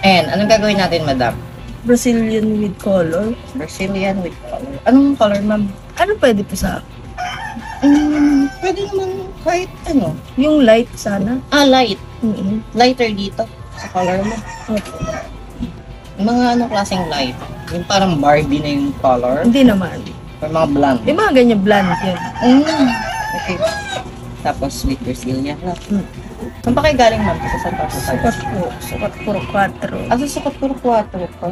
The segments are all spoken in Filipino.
And, anong gagawin natin, madam? Brazilian with color. Brazilian with color. Anong color, ma'am? Ano pwede po sa Pwede naman kahit ano. yung light sana? Light. Mm-hmm. Lighter dito. Sa color mo. Okay. Mga anong klaseng light? Yung parang Barbie na yung color. Hindi naman. Or mga blonde. Yung mga ganyan bland yun. Okay. Tapos with Brazilian na. Saan pa kayo galing, ma'am? Sa Santa Rosa. Sukat puro 4. Sa sukat puro 4 pa.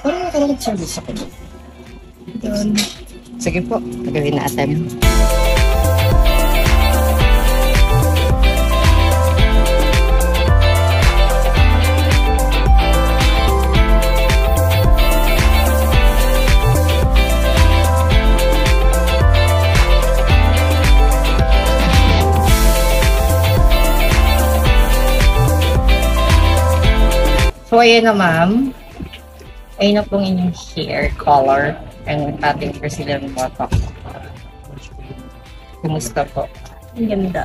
Parang nakalagad service ako doon. Yun. Sige po, gagawin natin. So, ayan na, ma'am. Ayun na pong inyong hair color and ating Brazilian botox. Kumusta po? Ang ganda.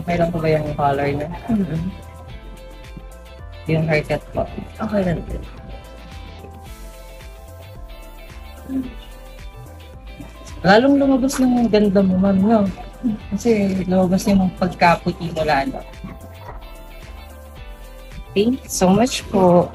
Okay lang po ba yung color niya? Yung haircut po? Okay lang din. Lalong lumabas ng ganda mo, ma'am, no? Kasi lumabas yung pagkaputi mo lalo. Thank you so much po.